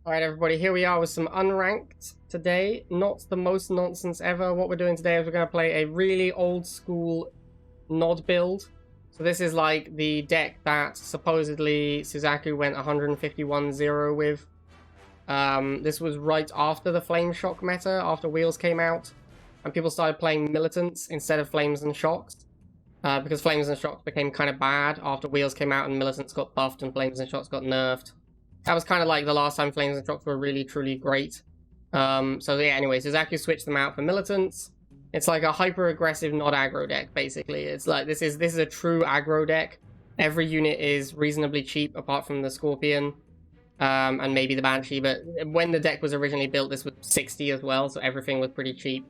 Alright everybody, here we are with some unranked today. Not the most nonsense ever. What we're doing today is we're going to play a really old school Nod build. So this is like the deck that supposedly Suzaku went 151-0 with. This was right after the Flame Shock meta, after Wheels came out. And people started playing Militants instead of Flames and Shocks. Because Flames and Shocks became kind of bad after Wheels came out and Militants got buffed and Flames and Shocks got nerfed. That was kind of like the last time Flames and Shocks were really, truly great. So yeah, anyway, Suzaku switched them out for Militants. It's like a hyper-aggressive, not aggro deck, basically. It's like, this is a true aggro deck. Every unit is reasonably cheap, apart from the Scorpion, and maybe the Banshee, but when the deck was originally built, this was 60 as well, so everything was pretty cheap.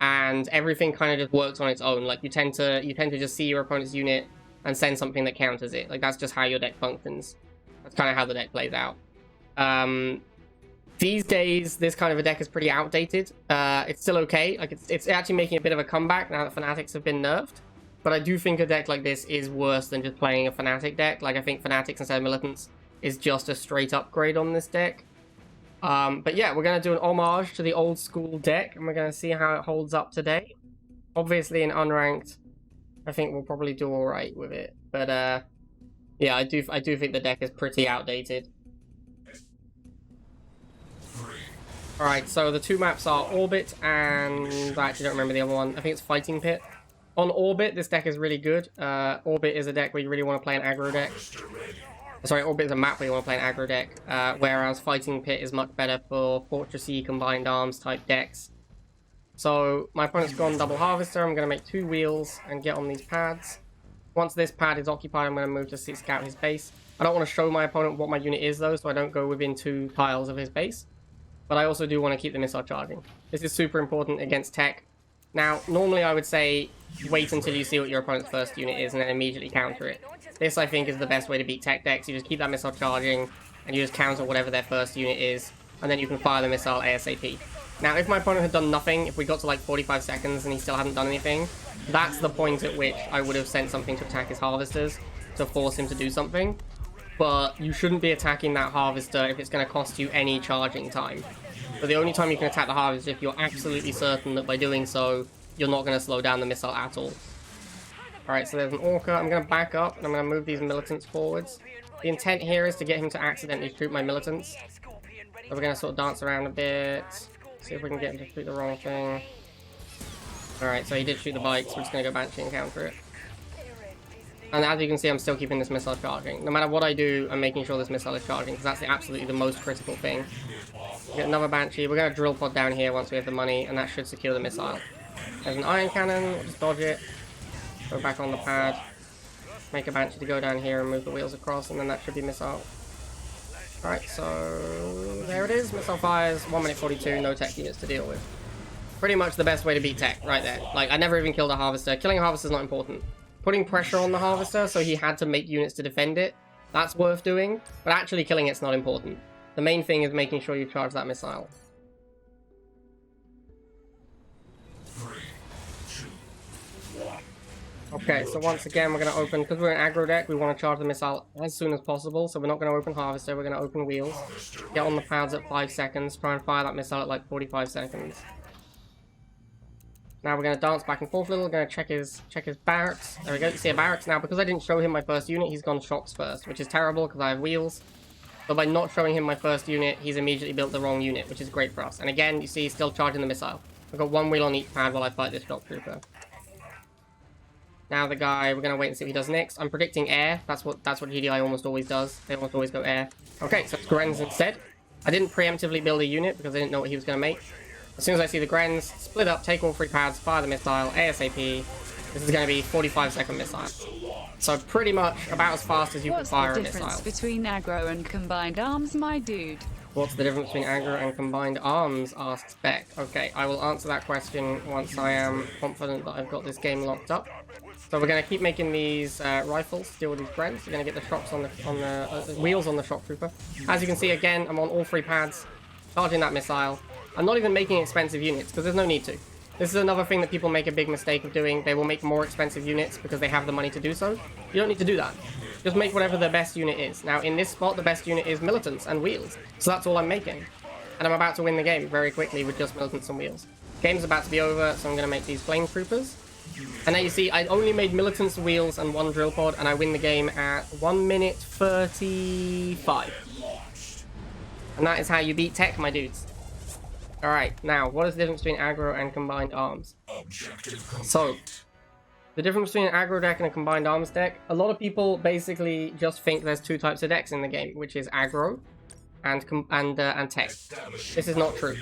And everything kind of just works on its own. Like, you tend to just see your opponent's unit and send something that counters it. Like, that's just how your deck functions. That's kind of how the deck plays out. These days, this kind of a deck is pretty outdated. It's still okay. Like it's actually making a bit of a comeback now that Fanatics have been nerfed. But I do think a deck like this is worse than just playing a Fanatic deck. Like, I think Fanatics instead of Militants is just a straight upgrade on this deck. But yeah, we're going to do an homage to the old school deck, and we're going to see how it holds up today. Obviously, in unranked, I think we'll probably do all right with it. But yeah, I do think the deck is pretty outdated. Alright, so the two maps are Orbit and... I actually don't remember the other one. I think it's Fighting Pit. On Orbit, this deck is really good. Orbit is a deck where you really want to play an aggro deck. Sorry, Orbit is a map where you want to play an aggro deck. Whereas Fighting Pit is much better for Fortressy, Combined Arms type decks. So, my opponent's gone double Harvester. I'm going to make 2 wheels and get on these pads. Once this pad is occupied, I'm going to move to scout his base. I don't want to show my opponent what my unit is, though, so I don't go within 2 tiles of his base. But I also do want to keep the missile charging. This is super important against tech. Now, normally I would say wait until you see what your opponent's first unit is and then immediately counter it. This, I think, is the best way to beat tech decks. You just keep that missile charging and you just counter whatever their first unit is, and then you can fire the missile ASAP. Now, if my opponent had done nothing, if we got to like 45 seconds and he still hadn't done anything, that's the point at which I would have sent something to attack his harvesters to force him to do something. But you shouldn't be attacking that harvester if it's going to cost you any charging time. So the only time you can attack the harvester is if you're absolutely certain that by doing so, you're not going to slow down the missile at all. Alright, so there's an Orca. I'm going to back up and I'm going to move these Militants forwards. The intent here is to get him to accidentally shoot my Militants. So we're going to sort of dance around a bit. See if we can get him to shoot the wrong thing. Alright, so he did shoot the bikes. We're just going to go Banshee and counter it. And as you can see, I'm still keeping this missile charging. No matter what I do, I'm making sure this missile is charging, because that's absolutely the most critical thing. Get another Banshee. We're going to drill pod down here once we have the money, and that should secure the missile. There's an Iron Cannon. We'll just dodge it. Go back on the pad. Make a Banshee to go down here and move the wheels across, and then that should be missile. Alright, so there it is. Missile fires. 1 minute 42. No tech units to deal with. Pretty much the best way to beat tech, right there. Like, I never even killed a Harvester. Killing a Harvester is not important. Putting pressure on the Harvester so he had to make units to defend it, that's worth doing, but actually killing it's not important. The main thing is making sure you charge that missile. 3, 2, 1. Okay, so once again we're going to open, because we're an aggro deck, we want to charge the missile as soon as possible, so we're not going to open Harvester, we're going to open Wheels. Get on the pads at 5 seconds, try and fire that missile at like 45 seconds. Now we're going to dance back and forth a little. We're going to check his barracks. There we go. You see a barracks now. Because I didn't show him my first unit, he's gone Shocks first, which is terrible because I have Wheels. But by not showing him my first unit, he's immediately built the wrong unit, which is great for us. And again, you see he's still charging the missile. I've got 1 wheel on each pad while I fight this Shock Trooper. Now the guy, we're going to wait and see what he does next. I'm predicting air. That's what GDI almost always does. They almost always go air. Okay, so it's Grens instead. I didn't preemptively build a unit because I didn't know what he was going to make. As soon as I see the Grens, split up, take all 3 pads, fire the missile, ASAP. This is going to be 45-second missile. So pretty much about as fast as you can fire a missile. What's the difference between aggro and combined arms, my dude? What's the difference between aggro and combined arms, asks Beck. Okay, I will answer that question once I am confident that I've got this game locked up. So we're going to keep making these rifles to deal with these Grens. We're going to get the shocks on the wheels on the Shock Trooper. As you can see, again, I'm on all 3 pads, charging that missile. I'm not even making expensive units, because there's no need to. This is another thing that people make a big mistake of doing. They will make more expensive units because they have the money to do so. You don't need to do that. Just make whatever the best unit is. Now, in this spot, the best unit is militants and wheels. So that's all I'm making. And I'm about to win the game very quickly with just militants and wheels. Game's about to be over, so I'm going to make these flame troopers. And now you see, I only made militants, wheels, and 1 drill pod, and I win the game at 1 minute 35. And that is how you beat tech, my dudes. Alright, now, what is the difference between aggro and combined arms? So, the difference between an aggro deck and a combined arms deck, a lot of people basically just think there's 2 types of decks in the game, which is aggro and tech. This is not true.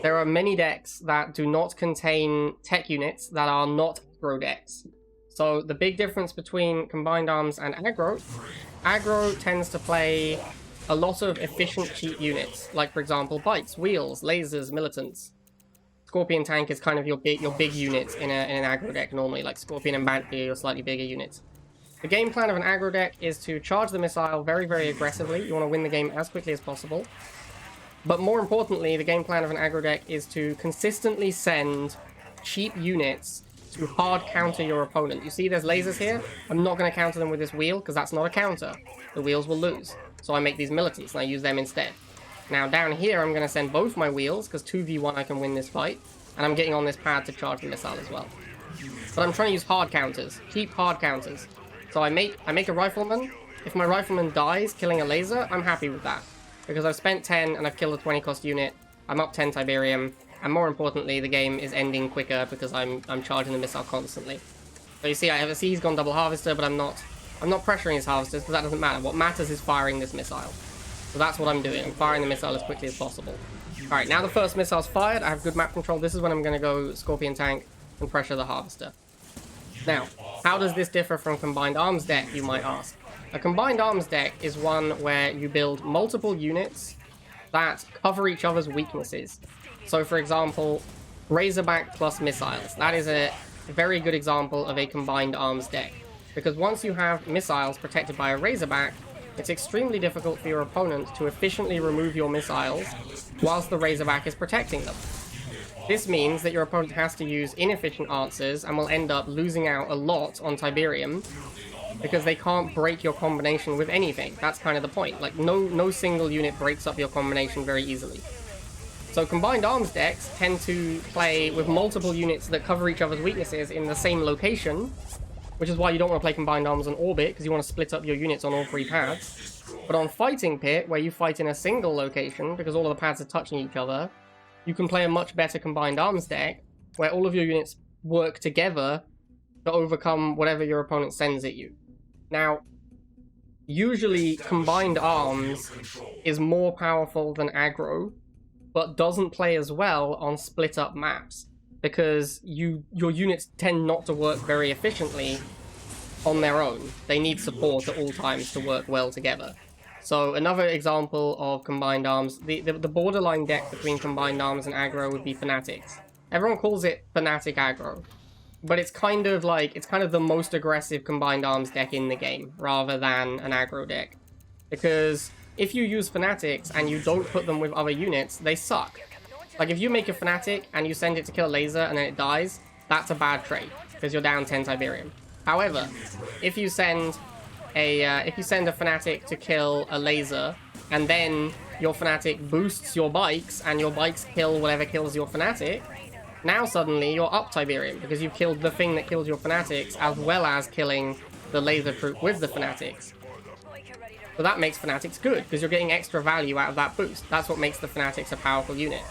There are many decks that do not contain tech units that are not aggro decks. So the big difference between combined arms and aggro tends to play a lot of efficient cheap units, like for example bikes, wheels, lasers, militants. Scorpion tank is kind of your big units in an aggro deck normally, like Scorpion and Banshee are your slightly bigger units. The game plan of an aggro deck is to charge the missile very, very aggressively. You want to win the game as quickly as possible. But more importantly, the game plan of an aggro deck is to consistently send cheap units to hard counter your opponent. You see there's lasers here? I'm not going to counter them with this wheel because that's not a counter. The wheels will lose. So I make these militants and I use them instead. Now down here I'm going to send both my wheels because 2v1 I can win this fight. And I'm getting on this pad to charge the missile as well. But I'm trying to use hard counters. Cheap hard counters. So I make a rifleman. If my rifleman dies killing a laser, I'm happy with that. Because I've spent 10 and I've killed a 20 cost unit. I'm up 10 Tiberium. And more importantly, the game is ending quicker because I'm charging the missile constantly. So you see, he's gone double harvester, but I'm not pressuring his harvesters because that doesn't matter. What matters is firing this missile. So that's what I'm doing. I'm firing the missile as quickly as possible. Alright, now the first missile's fired. I have good map control. This is when I'm going to go Scorpion tank and pressure the harvester. Now, how does this differ from combined arms deck, you might ask? A combined arms deck is one where you build multiple units that cover each other's weaknesses. So, for example, Razorback plus missiles. That is a very good example of a combined arms deck. Because once you have missiles protected by a Razorback, it's extremely difficult for your opponent to efficiently remove your missiles whilst the Razorback is protecting them. This means that your opponent has to use inefficient answers and will end up losing out a lot on Tiberium because they can't break your combination with anything. That's kind of the point. Like, no single unit breaks up your combination very easily. So combined arms decks tend to play with multiple units that cover each other's weaknesses in the same location, which is why you don't want to play combined arms on orbit, because you want to split up your units on all 3 pads. But on fighting pit, where you fight in a single location, because all of the pads are touching each other, you can play a much better combined arms deck, where all of your units work together to overcome whatever your opponent sends at you. Now, usually combined arms is more powerful than aggro, but doesn't play as well on split up maps, because your units tend not to work very efficiently on their own. They need support at all times to work well together. So another example of combined arms, the borderline deck between combined arms and aggro would be Fanatics. Everyone calls it Fanatic aggro, but it's kind of the most aggressive combined arms deck in the game, rather than an aggro deck. Because if you use Fanatics and you don't put them with other units, they suck. Like, if you make a Fanatic and you send it to kill a laser and then it dies, that's a bad trade, because you're down 10 Tiberium. However, if you send a Fanatic to kill a laser, and then your Fanatic boosts your bikes, and your bikes kill whatever kills your Fanatic, now suddenly you're up Tiberium, because you've killed the thing that kills your Fanatics, as well as killing the laser troop with the Fanatics. So that makes Fanatics good, because you're getting extra value out of that boost. That's what makes the Fanatics a powerful unit.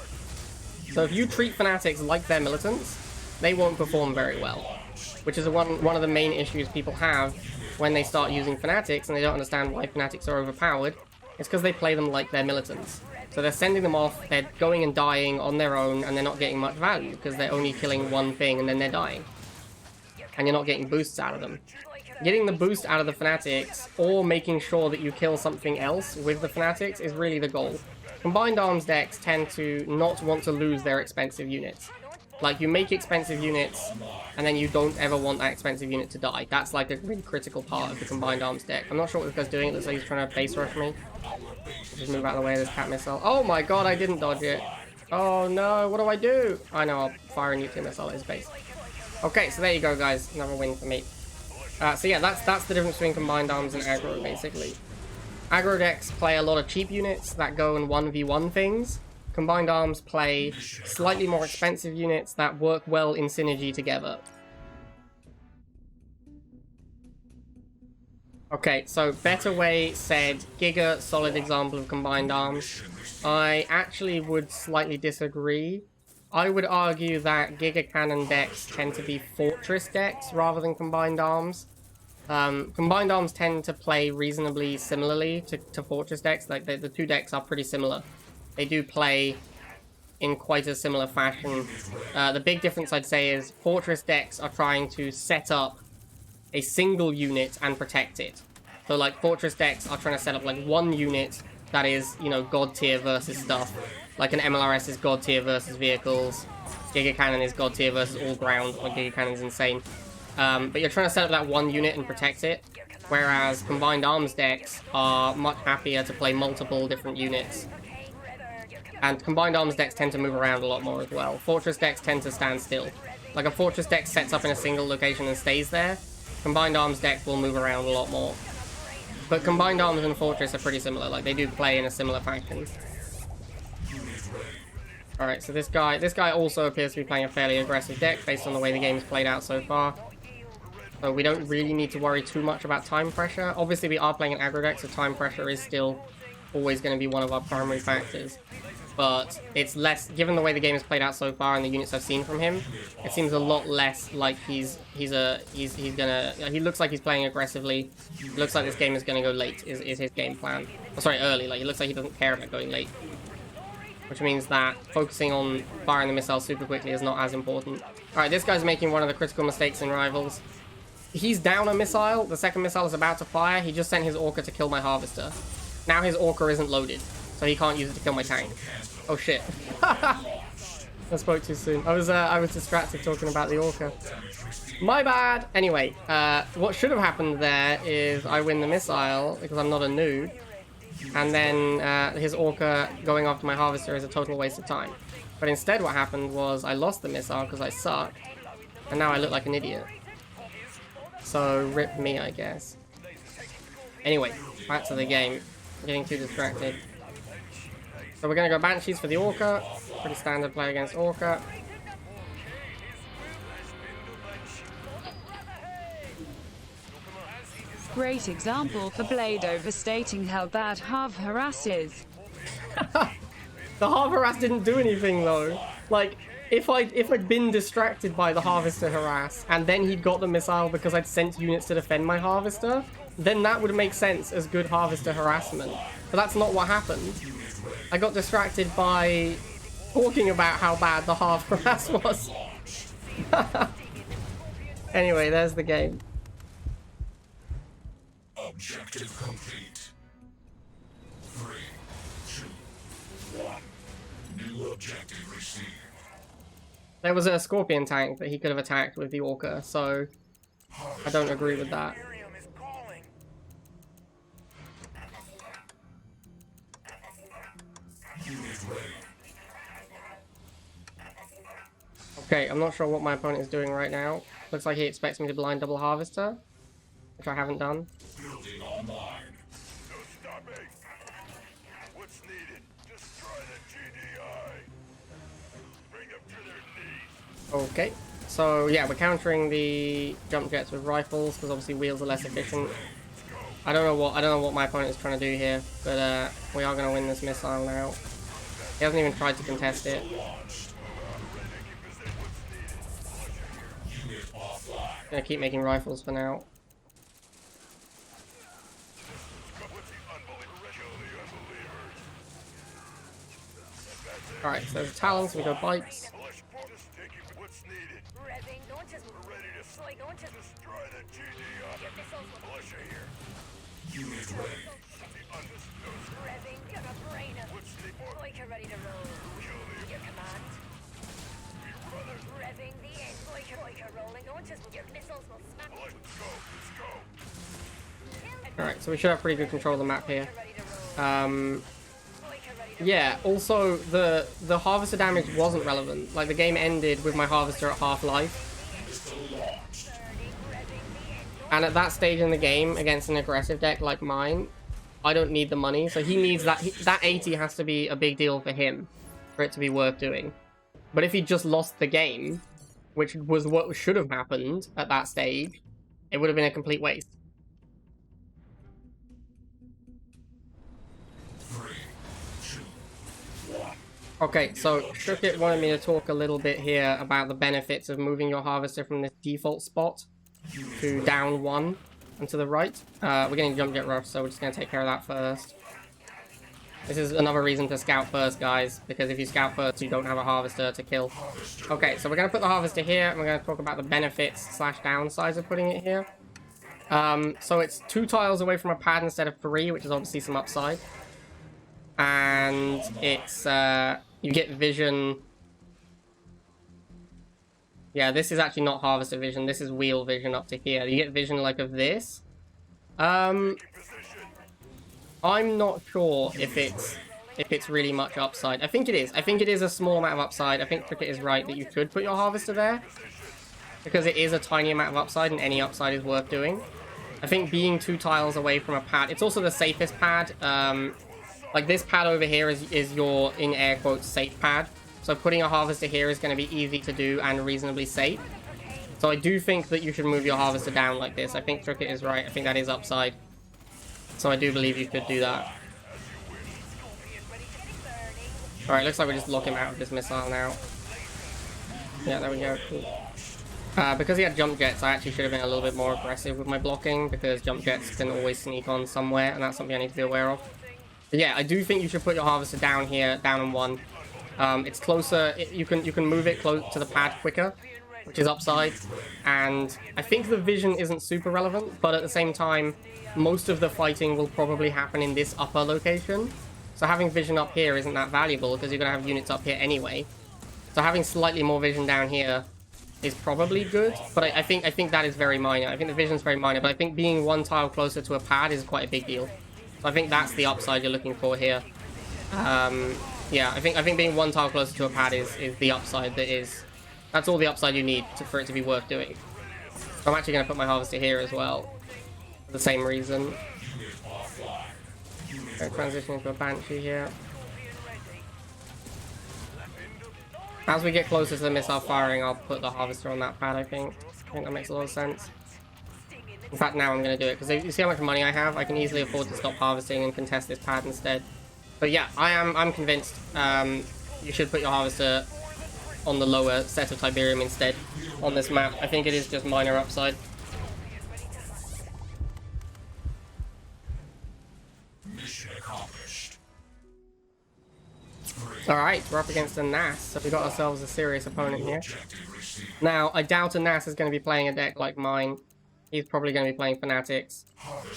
So if you treat Fanatics like they're militants, they won't perform very well, which is one of the main issues people have when they start using Fanatics and they don't understand why Fanatics are overpowered. It's because they play them like they're militants. So they're sending them off, they're going and dying on their own, and they're not getting much value because they're only killing one thing and then they're dying. And you're not getting boosts out of them. Getting the boost out of the Fanatics, or making sure that you kill something else with the Fanatics, is really the goal. Combined arms decks tend to not want to lose their expensive units. Like, you make expensive units, and then you don't ever want that expensive unit to die. That's like a really critical part of the combined arms deck. I'm not sure what this guy's doing. It looks like he's trying to base rush me. Just move out of the way of this cat missile. Oh my god, I didn't dodge it. Oh no, what do I do? I know, I'll fire a nuclear missile at his base. Okay, so there you go, guys. Another win for me. So yeah, that's the difference between combined arms and aggro, basically. Aggro decks play a lot of cheap units that go in 1v1 things. Combined arms play slightly more expensive units that work well in synergy together. Okay, so Better Way said Giga, solid example of combined arms. I actually would slightly disagree. I would argue that Giga Cannon decks tend to be Fortress decks rather than combined arms. Combined arms tend to play reasonably similarly to Fortress decks. Like the two decks are pretty similar. They do play in quite a similar fashion. The big difference I'd say is Fortress decks are trying to set up a single unit and protect it. So like Fortress decks are trying to set up like one unit that is, you know, god tier versus stuff. Like an MLRS is god tier versus vehicles. Giga Cannon is god tier versus all ground. Like Giga Cannon's insane. But you're trying to set up that one unit and protect it. Whereas combined arms decks are much happier to play multiple different units. And combined arms decks tend to move around a lot more as well. Fortress decks tend to stand still. Like a Fortress deck sets up in a single location and stays there. Combined arms deck will move around a lot more. But combined arms and Fortress are pretty similar. Like they do play in a similar fashion. Alright, so this guy also appears to be playing a fairly aggressive deck based on the way the game's played out so far. So we don't really need to worry too much about time pressure. Obviously we are playing an aggro deck, so time pressure is still always going to be one of our primary factors. But it's less, given the way the game has played out so far and the units I've seen from him, it seems a lot less like he looks like he's playing aggressively. It looks like this game is gonna go late, is his game plan. Oh, sorry, early. Like, it looks like he doesn't care about going late. Which means that focusing on firing the missile super quickly is not as important. Alright, this guy's making one of the critical mistakes in Rivals. He's down a missile, the second missile is about to fire, he just sent his Orca to kill my Harvester. Now his Orca isn't loaded, so he can't use it to kill my tank. Oh shit. I spoke too soon. I was distracted talking about the Orca. My bad! Anyway, what should have happened there is I win the missile, because I'm not a noob. And then his Orca going after my Harvester is a total waste of time. But instead what happened was I lost the missile because I suck. And now I look like an idiot. So, rip me, I guess. Anyway, back to the game. I'm getting too distracted. So we're going to go Banshees for the Orca. Pretty standard play against Orca. Great example for Blade overstating how bad Half Harass is. The Half Harass didn't do anything though. Like, if I'd been distracted by the Harvester Harass and then he'd got the missile because I'd sent units to defend my Harvester, then that would make sense as good Harvester harassment. But that's not what happened. I got distracted by talking about how bad the half harass was. Anyway, there's the game. Objective complete. 3, 2, 1. New objective received. There was a Scorpion tank that he could have attacked with the Orca, so I don't agree with that. Okay, I'm not sure what my opponent is doing right now. Looks like he expects me to blind double Harvester, which I haven't done. Building online. Don't stop me. What's needed? Destroy the GDI. Bring them to their knees. Okay, so yeah, we're countering the jump jets with rifles because obviously wheels are less efficient. I don't know what my opponent is trying to do here, but we are going to win this missile now. He hasn't even tried to contest it. Gonna keep making rifles for now. Alright, so there's talons, we go bikes. Unit ready. Ready to roll. Your command. Revving the end. Boyka rolling. Launches. Your missiles will smack. Let's go. Alright, so we should have pretty good control of the map here. Yeah, also the Harvester damage wasn't relevant. Like the game ended with my Harvester at half life. And at that stage in the game, against an aggressive deck like mine, I don't need the money. So he needs that. That 80 has to be a big deal for him for it to be worth doing. But if he just lost the game, which was what should have happened at that stage, it would have been a complete waste. 3, 2, 1. Okay, so Shukit wanted me to talk a little bit here about the benefits of moving your harvester from this default spot to down 1 and to the right. We're getting jump jet rush, so we're just going to take care of that first. This is another reason to scout first, guys, because if you scout first, you don't have a harvester to kill. Okay, so we're going to put the harvester here, and we're going to talk about the benefits / downsides of putting it here. So it's 2 tiles away from a pad instead of 3, which is obviously some upside. And it's, you get vision. Yeah, this is actually not harvester vision, this is wheel vision up to here. You get vision like of this. I'm not sure if it's really much upside. I think it is. I think it is a small amount of upside. I think Cricket is right that you should put your harvester there, because it is a tiny amount of upside, and any upside is worth doing. I think being 2 tiles away from a pad, it's also the safest pad. Like this pad over here is your, in air quotes, safe pad. So putting a harvester here is going to be easy to do and reasonably safe. So I do think that you should move your harvester down like this. I think Cricket is right. I think that is upside. So I do believe you could do that. Alright, looks like we just lock him out of this missile now. Yeah, there we go. Cool. Because he had jump jets, I actually should have been a little bit more aggressive with my blocking, because jump jets can always sneak on somewhere, and that's something I need to be aware of. But yeah, I do think you should put your harvester down here, down in 1. It's closer, you can move it close to the pad quicker, which is upside. And I think the vision isn't super relevant, but at the same time, most of the fighting will probably happen in this upper location. So having vision up here isn't that valuable, because you're going to have units up here anyway. So having slightly more vision down here is probably good, but I think that is very minor. I think the vision's very minor, but I think being 1 tile closer to a pad is quite a big deal. So I think that's the upside you're looking for here. Yeah, I think being 1 tile closer to a pad is the upside that's all the upside you need for it to be worth doing. So I'm actually going to put my harvester here as well, for the same reason. Okay, transition into a Banshee here. As we get closer to the missile firing, I'll put the harvester on that pad, I think. I think that makes a lot of sense. In fact, now I'm going to do it, because you see how much money I have? I can easily afford to stop harvesting and contest this pad instead. But yeah, I'm convinced you should put your harvester on the lower set of Tiberium instead on this map. I think it is just minor upside. Mission accomplished. Alright, we're up against a NAS, so we got ourselves a serious opponent here. Objective received. Now, I doubt a NAS is going to be playing a deck like mine. He's probably going to be playing Fanatics.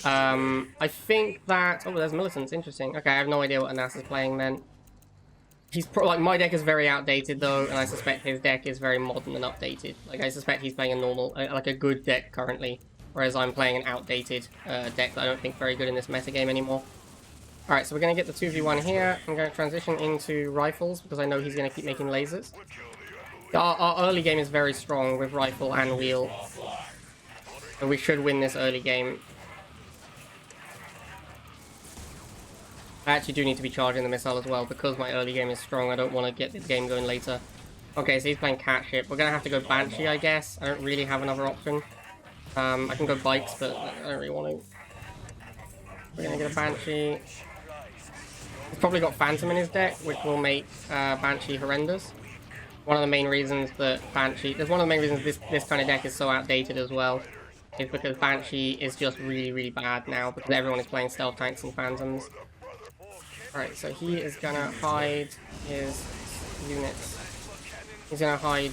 I think that... Oh, there's Militants. Interesting. Okay, I have no idea what a NAS is playing then. He's like, my deck is very outdated though, and I suspect his deck is very modern and updated. Like, I suspect he's playing a normal, like a good deck currently, whereas I'm playing an outdated deck that I don't think very good in this metagame anymore. Alright, so we're going to get the 2v1 here. I'm going to transition into rifles, because I know he's going to keep making lasers. Our early game is very strong with rifle and wheel. So we should win this early game. I actually do need to be charging the missile as well, because my early game is strong. I don't want to get this game going later. Okay, so he's playing Catship. We're going to have to go Banshee, I guess. I don't really have another option. I can go Bikes, but I don't really want to. We're going to get a Banshee. He's probably got Phantom in his deck, which will make Banshee horrendous. One of the main reasons that Banshee... There's one of the main reasons this kind of deck is so outdated as well, is because Banshee is just really, really bad now, because everyone is playing Stealth Tanks and Phantoms. Alright, so he is gonna hide his units. He's gonna hide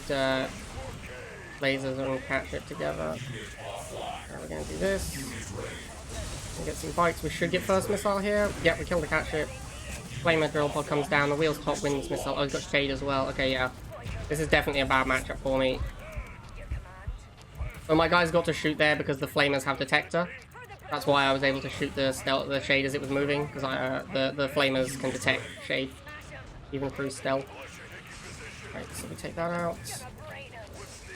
lasers and Catship together. Alright, we're gonna do this. We'll get some Bikes. We should get first missile here. Yep, we killed the Catship. Flamer drill pod comes down. The wheels top wins missile. Oh, he's got Shade as well. Okay, yeah. This is definitely a bad matchup for me. But my guys got to shoot there because the Flamers have Detector. That's why I was able to shoot the Shade as it was moving, because the Flamers can detect Shade, even through stealth. Right, so we take that out.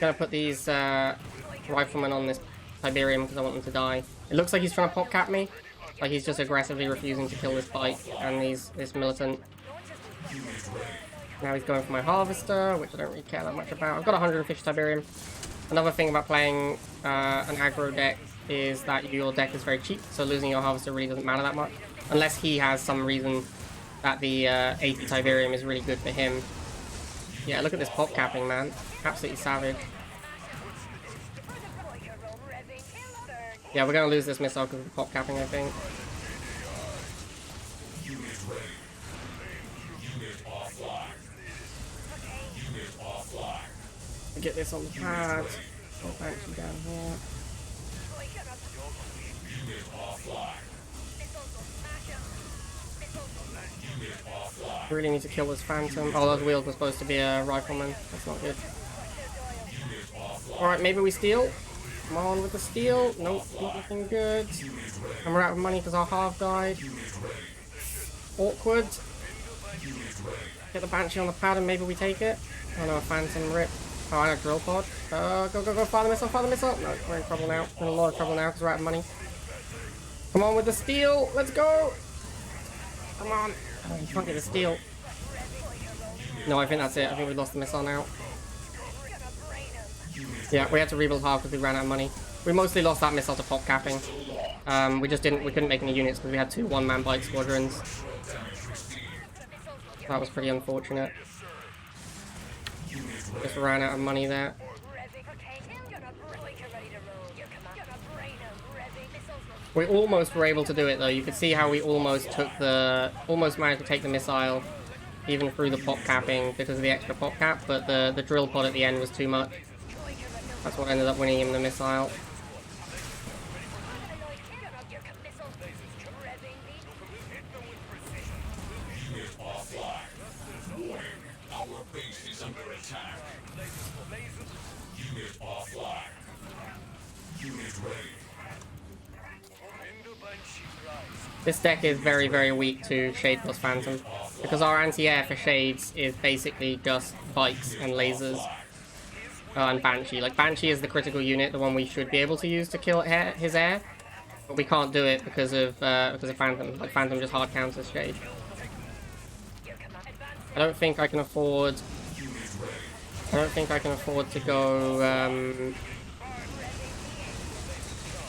Gonna put these Riflemen on this Tiberium because I want them to die. It looks like he's trying to pop cap me. Like he's just aggressively refusing to kill this bike and this militant. Now he's going for my Harvester, which I don't really care that much about. I've got 150 Tiberium. Another thing about playing an aggro deck is that your deck is very cheap, so losing your Harvester really doesn't matter that much. Unless he has some reason that the 80 Tiberium is really good for him. Yeah, look at this pop capping, man. Absolutely savage. Yeah, we're going to lose this missile because of the pop capping, I think. Get this on the pad. Oh, Banshee down here. Really need to kill this Phantom. Oh, those wheels were supposed to be a Rifleman. That's not good. Alright, maybe we steal. Come on with the steal. Nope, not looking good. And we're out of money because our half died. Awkward. Get the Banshee on the pad and maybe we take it. Oh no, a Phantom rip. Oh, I got a drill pod. Go, fire the missile, fire the missile. No, we're in trouble now. We're in a lot of trouble now because we're out of money. Come on with the steal. Let's go. Come on. Oh, you can't get the steal. No, I think that's it. I think we lost the missile now. Yeah, we had to rebuild half because we ran out of money. We mostly lost that missile to pop capping. We couldn't make any units because we had two one-man bike squadrons. That was pretty unfortunate. Just ran out of money there. We almost were able to do it though. You could see how we almost managed to take the missile even through the pop capping because of the extra pop cap, but the drill pod at the end was too much. That's what ended up winning him the missile. This deck is very, very weak to Shade plus Phantom, because our anti-air for Shades is basically just bikes and lasers. And Banshee. Like, Banshee is the critical unit, the one we should be able to use to kill his air, but we can't do it because of Phantom. Like, Phantom just hard counters Shade. I don't think I can afford to go,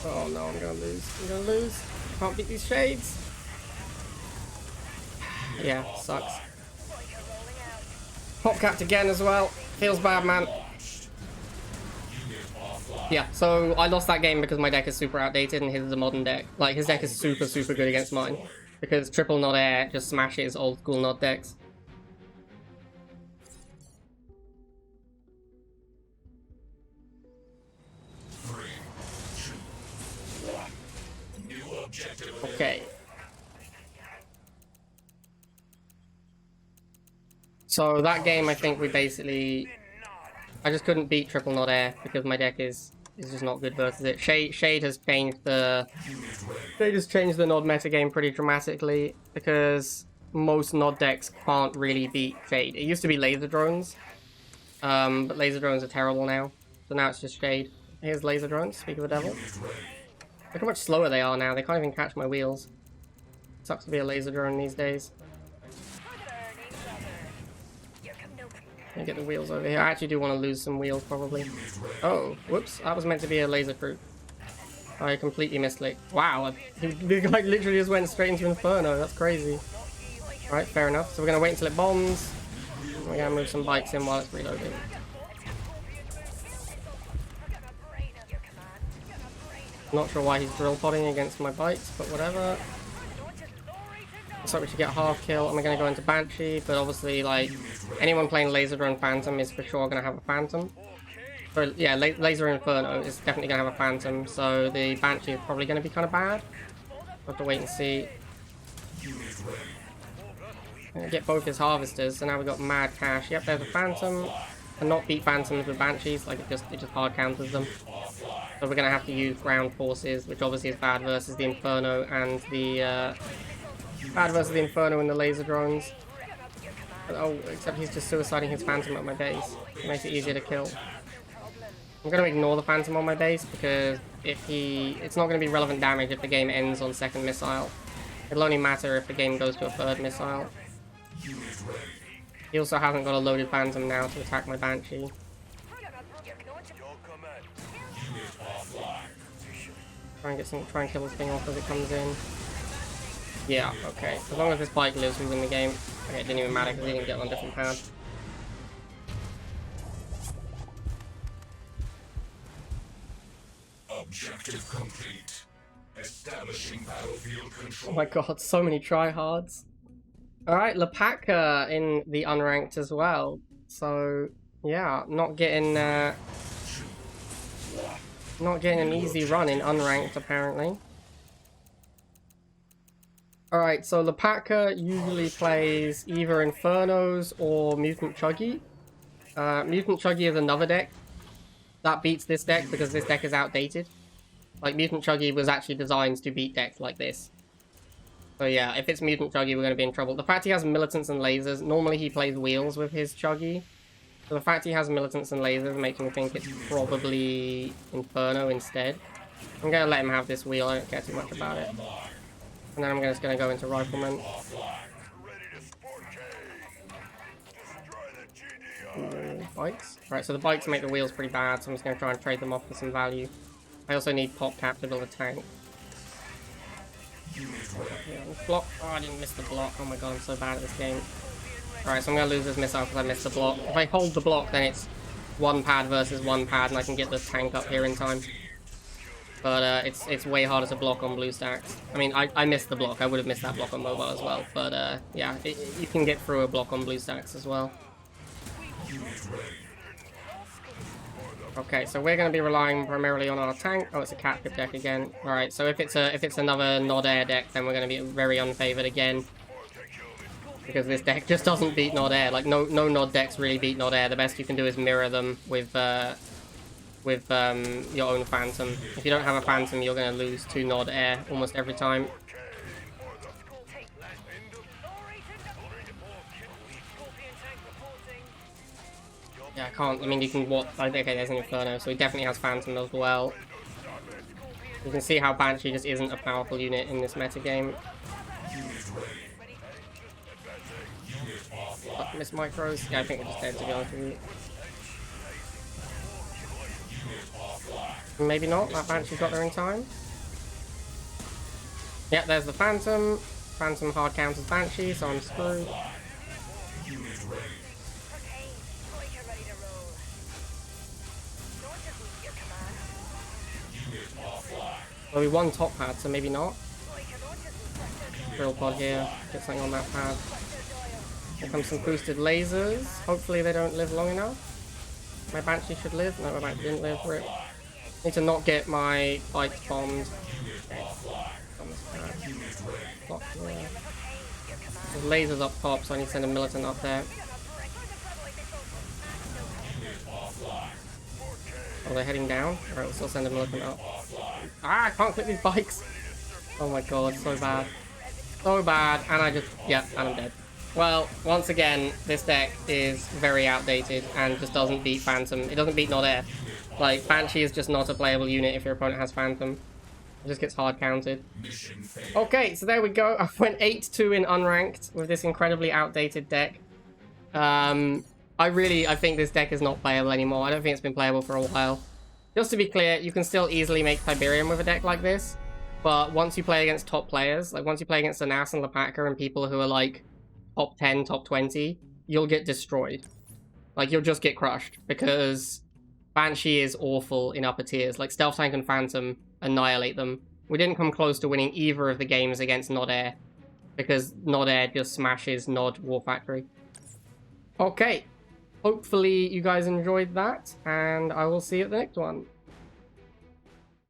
oh no, I'm gonna lose. Can't beat these Shades. Yeah, sucks. Pop capped again as well. Feels bad, man. Yeah, so I lost that game because my deck is super outdated and his is a modern deck. Like, his deck is super, super good against mine. Because triple nod air just smashes old school nod decks. Okay. So that game, I think we basically... I just couldn't beat triple nod air because my deck is just not good versus it. Shade has changed the nod metagame pretty dramatically because most nod decks can't really beat Shade. It used to be laser drones, but laser drones are terrible now. So now it's just Shade. Here's laser drones, speak of the devil. Look how much slower they are now. They can't even catch my wheels. Sucks to be a laser drone these days. Let me get the wheels over here. I actually do want to lose some wheels, probably. Oh, whoops. That was meant to be a laser crew. I completely misclicked. Wow, the guy literally just went straight into Inferno. That's crazy. Alright, fair enough. So we're going to wait until it bombs. We're going to move some bikes in while it's reloading. Not sure why he's drill podding against my bikes, but whatever. Looks like we should get a half kill, and we're going to go into Banshee, but obviously, like, anyone playing Laser Drone Phantom is for sure going to have a Phantom. But yeah, Laser Inferno is definitely going to have a Phantom, so the Banshee is probably going to be kind of bad. We'll have to wait and see. Get both his Harvesters, so now we've got Mad Cash. Yep, there's a Phantom. And not beat Phantoms with Banshees, like it just hard counters them. So we're going to have to use ground forces, which obviously is bad versus the Inferno and the... bad versus the Inferno and the laser drones. Oh, except he's just suiciding his Phantom at my base. It makes it easier to kill. I'm going to ignore the Phantom on my base because if he... It's not going to be relevant damage if the game ends on second missile. It'll only matter if the game goes to a third missile. He also hasn't got a loaded Phantom now to attack my Banshee. Your command. Try and kill this thing off as it comes in. Yeah, okay. As long as this bike lives, we win the game. Okay, it didn't even matter because he didn't get on a different pad. Objective complete. Establishing battlefield Oh control. my god, so many tryhards. Alright, Lepaka in the unranked as well. So, yeah, not getting an easy run in unranked, apparently. Alright, so Lepaka usually plays either Infernos or Mutant Chuggy. Mutant Chuggy is another deck that beats this deck because this deck is outdated. Like, Mutant Chuggy was actually designed to beat decks like this. So yeah, if it's Mutant Chuggy, we're going to be in trouble. The fact he has Militants and Lasers, normally he plays Wheels with his Chuggy. So the fact he has Militants and Lasers makes me think it's probably Inferno instead. I'm going to let him have this Wheel, I don't care too much about it. And then I'm just going to go into Rifleman. Ready to sport Destroy the GDI. Bikes. Right, so the bikes make the Wheels pretty bad, so I'm just going to try and trade them off for some value. I also need Pop Cap to build a tank. Yeah, block. Oh, I didn't miss the block. Oh my god, I'm so bad at this game. Alright, so I'm going to lose this missile because I missed the block. If I hold the block, then it's one pad versus one pad, and I can get the tank up here in time. But it's way harder to block on blue stacks. I mean, I missed the block. I would have missed that block on mobile as well. But yeah, you can get through a block on blue stacks as well. Okay, so we're going to be relying primarily on our tank. Oh, it's a cat pip deck again. All right, so if it's another Nod Air deck, then we're going to be very unfavored again, because this deck just doesn't beat Nod Air. Like no Nod decks really beat Nod Air. The best you can do is mirror them with your own Phantom. If you don't have a Phantom, you're going to lose to Nod Air almost every time. Yeah, I can't. I mean, you can what? Okay, there's an Inferno, so he definitely has Phantom as well. You can see how Banshee just isn't a powerful unit in this meta game. Miss micros? Yeah, I think we're just dead, to be honest with you. Maybe not. That Banshee got there in time. Yeah, there's the Phantom. Phantom hard counters Banshee, so I'm screwed. Well, we won top pad, so maybe not. Drill pod here, get something on that pad. Here comes some boosted lasers. Hopefully they don't live long enough. My Banshee should live. No, my Banshee didn't live. Rip. Need to not get my bikes bombed. Okay. On this pad. Block here. There's lasers up top, so I need to send a militant up there. Oh, they're heading down? Alright, we'll still send a militant up. Ah, I can't click these bikes! Oh my god, so bad. So bad, and and I'm dead. Well, once again, this deck is very outdated and just doesn't beat Phantom. It doesn't beat Nod Air. Like, Banshee is just not a playable unit if your opponent has Phantom. It just gets hard counted. Okay, so there we go. I went 8-2 in unranked with this incredibly outdated deck. I think this deck is not playable anymore. I don't think it's been playable for a while. Just to be clear, you can still easily make Tiberium with a deck like this, but once you play against top players, like once you play against Anas and Lepaka and people who are like top 10, top 20, you'll get destroyed. Like, you'll just get crushed, because Banshee is awful in upper tiers. Like, Stealth Tank and Phantom annihilate them. We didn't come close to winning either of the games against Nod Air, because Nod Air just smashes Nod War Factory. Okay. Hopefully you guys enjoyed that, and I will see you at the next one.